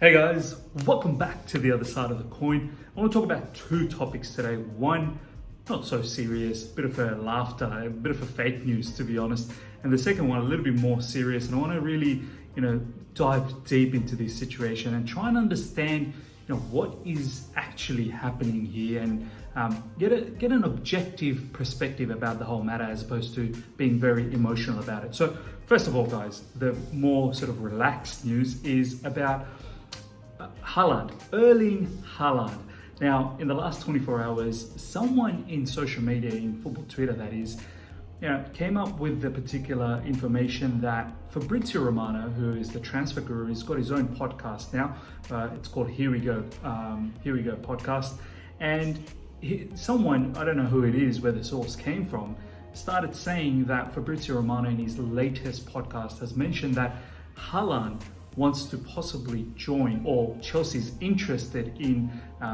Hey guys, welcome back to the other side of the coin. I want to talk about two topics today. One, not so serious, bit of a laughter, a bit of a fake news to be honest. And the second one, a little bit more serious. And I want to really, dive deep into this situation and try and understand, what is actually happening here and get an objective perspective about the whole matter as opposed to being very emotional about it. So first of all, guys, the more sort of relaxed news is about Haaland, Erling Haaland. Now, in the last 24 hours, someone in social media, in football Twitter that is, came up with the particular information that Fabrizio Romano, who is the transfer guru, has got his own podcast now. It's called Here We Go podcast. And someone, I don't know who it is, where the source came from, started saying that Fabrizio Romano in his latest podcast has mentioned that Haaland wants to possibly join, or Chelsea's interested in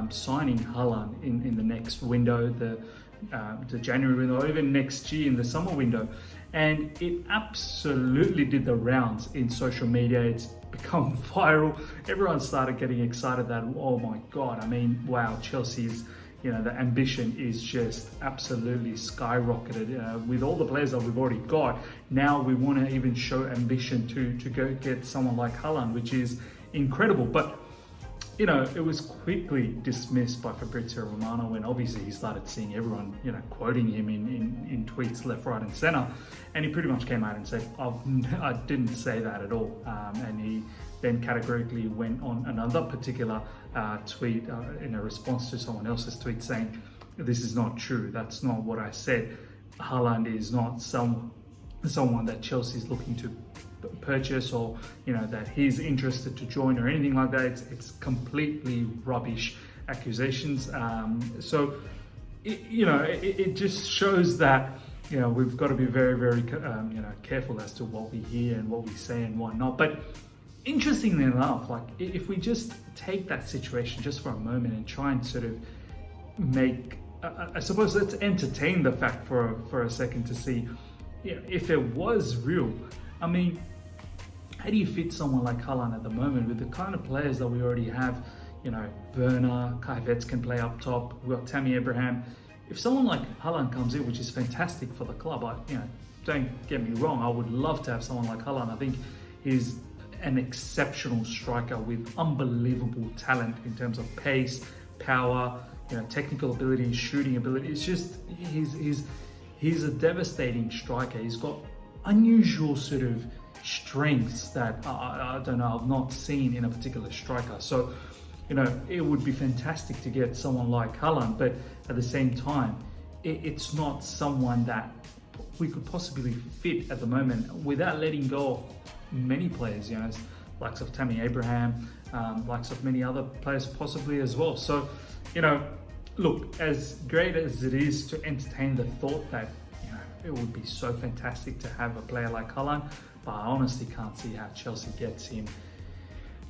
signing Haaland in the next window, the January window, or even next year in the summer window. And it absolutely did the rounds in social media. It's become viral. Everyone started getting excited that, oh my God, wow, Chelsea's, the ambition is just absolutely skyrocketed. With all the players that we've already got, now we want to even show ambition to go get someone like Haaland, which is incredible. But, it was quickly dismissed by Fabrizio Romano when obviously he started seeing everyone, quoting him in tweets left, right and center. And he pretty much came out and said, I didn't say that at all. And he then categorically went on another particular tweet in a response to someone else's tweet saying, this is not true. That's not what I said. Haaland is not someone that Chelsea is looking to purchase, or that he's interested to join or anything like that. It's completely rubbish accusations. So it just shows that we've got to be very, very careful as to what we hear and what we say and whatnot. But interestingly enough, like if we just take that situation just for a moment and try and sort of make, I suppose, let's entertain the fact for a second to see, if it was real. How do you fit someone like Haaland at the moment with the kind of players that we already have? Werner, Kai Havertz can play up top. We've got Tammy Abraham. If someone like Haaland comes in, which is fantastic for the club, don't get me wrong, I would love to have someone like Haaland. I think he's an exceptional striker with unbelievable talent in terms of pace, power, technical ability, shooting ability. It's just he's a devastating striker. He's got unusual sort of strengths that I don't know, I've not seen in a particular striker. So, it would be fantastic to get someone like Haaland, but at the same time, it's not someone that we could possibly fit at the moment without letting go of many players, likes of Tammy Abraham, likes of many other players possibly as well. So, look, as great as it is to entertain the thought that, it would be so fantastic to have a player like Haaland, but I honestly can't see how Chelsea gets him.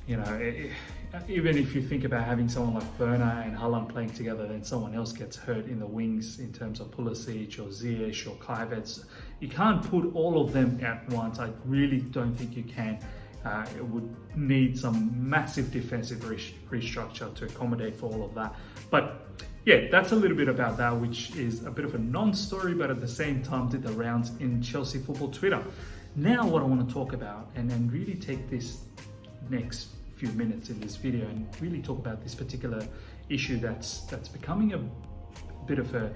Even if you think about having someone like Werner and Haaland playing together, then someone else gets hurt in the wings in terms of Pulisic or Ziyech or Kai Havertz. You can't put all of them at once. I really don't think you can. It would need some massive defensive restructure to accommodate for all of that. But yeah, that's a little bit about that, which is a bit of a non-story, but at the same time did the rounds in Chelsea football Twitter. Now what I want to talk about, and really take this next few minutes in this video and really talk about this particular issue that's becoming a bit of a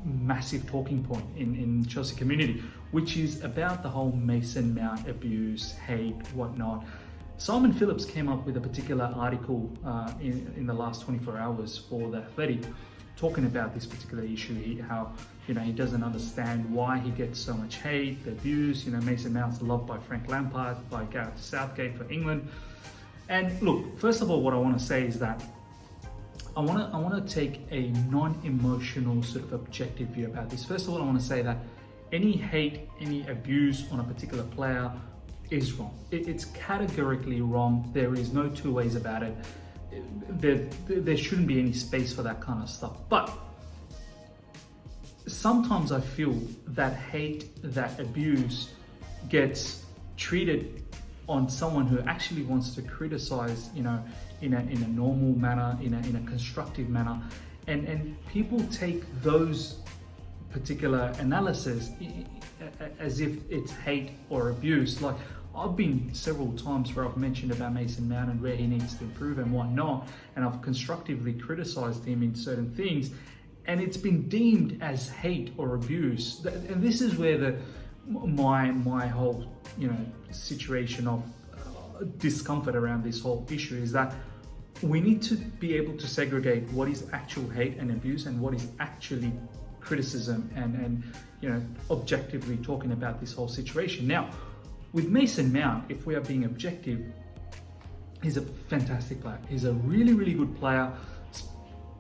massive talking point in Chelsea community, which is about the whole Mason Mount abuse, hate, whatnot. Simon Phillips came up with a particular article in the last 24 hours for The Athletic, talking about this particular issue, how he doesn't understand why he gets so much hate, the abuse. Mason Mount's loved by Frank Lampard, by Gareth Southgate for England. And look, first of all, what I want to say is that I want to take a non-emotional sort of objective view about this. First of all, I want to say that any hate, any abuse on a particular player is wrong. It's categorically wrong. There is no two ways about it. There shouldn't be any space for that kind of stuff. But sometimes I feel that hate, that abuse gets treated on someone who actually wants to criticize, in a normal manner, in a constructive manner, and people take those particular analysis as if it's hate or abuse. Like, I've been several times where I've mentioned about Mason Mount and where he needs to improve and whatnot, and I've constructively criticized him in certain things, and it's been deemed as hate or abuse. And this is where my whole situation of discomfort around this whole issue is that we need to be able to segregate what is actual hate and abuse and what is actually criticism and objectively talking about this whole situation. Now, with Mason Mount, if we are being objective, he's a fantastic player. He's a really, really good player,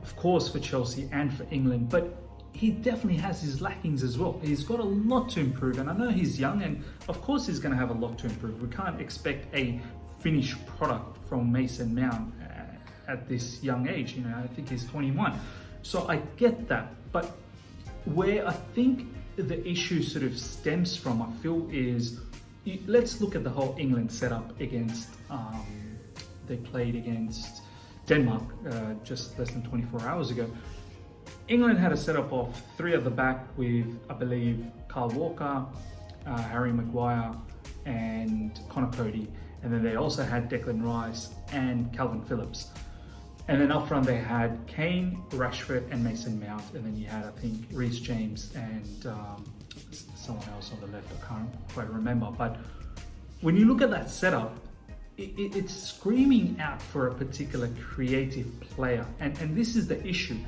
of course, for Chelsea and for England, but he definitely has his lackings as well. He's got a lot to improve, and I know he's young, and of course he's going to have a lot to improve. We can't expect a finished product from Mason Mount at this young age. I think he's 21. So I get that, but where I think the issue sort of stems from, I feel, is let's look at the whole England setup against, they played against Denmark just less than 24 hours ago. England had a setup of three at the back with, I believe, Kyle Walker, Harry Maguire, and Connor Cody. And then they also had Declan Rice and Calvin Phillips. And then up front they had Kane, Rashford, and Mason Mount. And then you had, I think, Reece James and someone else on the left. I can't quite remember. But when you look at that setup, it's screaming out for a particular creative player. And this is the issue.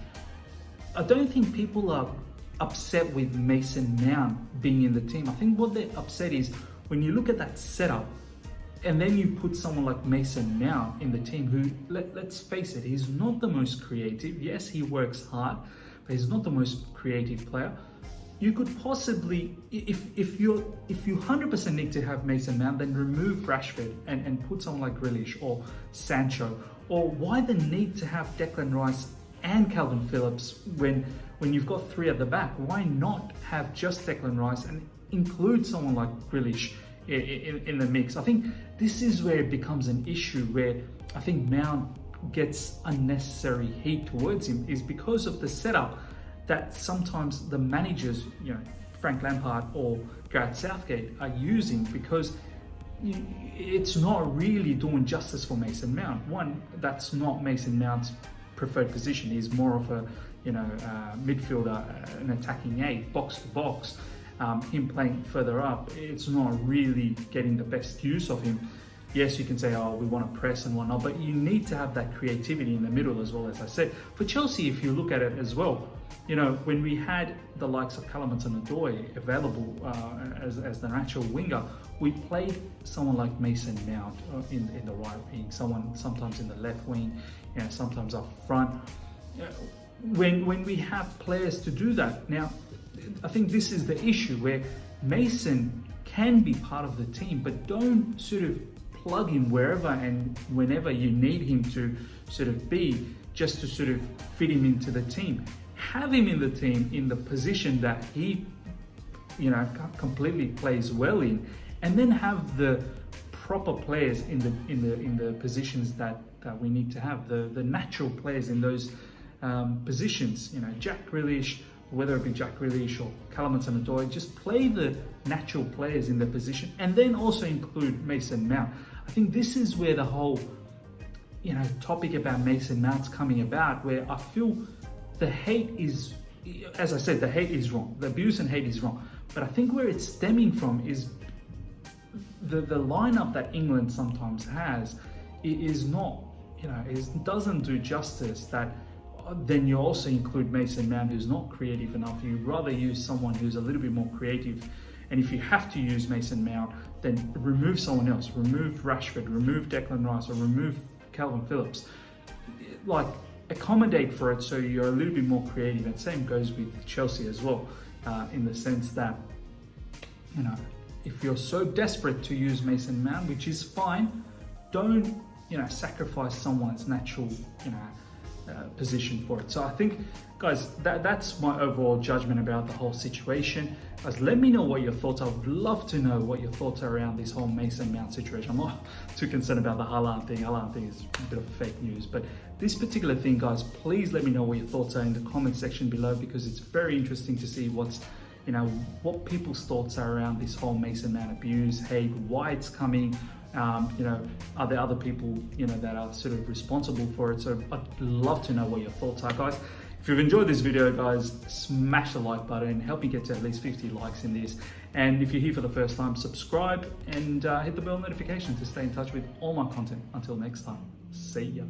I don't think people are upset with Mason Mount being in the team. I think what they're upset is when you look at that setup and then you put someone like Mason Mount in the team who, let's face it, he's not the most creative. Yes, he works hard, but he's not the most creative player. You could possibly, if you 100% need to have Mason Mount, then remove Rashford and put someone like Grealish or Sancho. Or why the need to have Declan Rice and Calvin Phillips when you've got three at the back? Why not have just Declan Rice and include someone like Grealish in the mix? I think this is where it becomes an issue, where I think Mount gets unnecessary heat towards him, is because of the setup that sometimes the managers, Frank Lampard or Gareth Southgate, are using, because it's not really doing justice for Mason Mount. One, that's not Mason Mount's preferred position. He's more of a midfielder, an attacking eight, box to box. Him playing further up, it's not really getting the best use of him. Yes, you can say, oh, we want to press and whatnot, but you need to have that creativity in the middle as well, as I said. For Chelsea, if you look at it as well, when we had the likes of Callum Hudson-Odoi available as the natural winger, we played someone like Mason Mount in the right wing, someone sometimes in the left wing, sometimes up front. When we have players to do that, now I think this is the issue, where Mason can be part of the team, but don't sort of plug him wherever and whenever you need him to sort of be, just to sort of fit him into the team. Have him in the team in the position that he, completely plays well in, and then have the proper players in the positions that we need to have, the natural players in those positions. Jack Grealish, whether it be Jack Grealish or Callum Hudson-Odoi, just play the natural players in the position, and then also include Mason Mount. I think this is where the whole, topic about Mason Mount's coming about, where I feel the hate is, as I said, the hate is wrong. The abuse and hate is wrong. But I think where it's stemming from is the lineup that England sometimes has is not, it doesn't do justice that then you also include Mason Mount, who's not creative enough. You'd rather use someone who's a little bit more creative. And if you have to use Mason Mount, then remove someone else. Remove Rashford, remove Declan Rice, or remove Calvin Phillips. Like, accommodate for it so you're a little bit more creative. And same goes with Chelsea as well, in the sense that, if you're so desperate to use Mason Mount, which is fine, don't, sacrifice someone's natural, position for it. So I think, guys, that's my overall judgment about the whole situation. Guys, let me know what your thoughts are. I would love to know what your thoughts are around this whole Mason Mount situation. I'm not too concerned about the Haaland thing. Haaland thing is a bit of fake news, but this particular thing, guys, please let me know what your thoughts are in the comment section below, because it's very interesting to see what people's thoughts are around this whole Mason Mount abuse, hate, why it's coming. Are there other people, that are sort of responsible for it? So I'd love to know what your thoughts are, guys. If you've enjoyed this video, guys, smash the like button, help me get to at least 50 likes in this. And if you're here for the first time, subscribe and hit the bell notification to stay in touch with all my content. Until next time, see ya.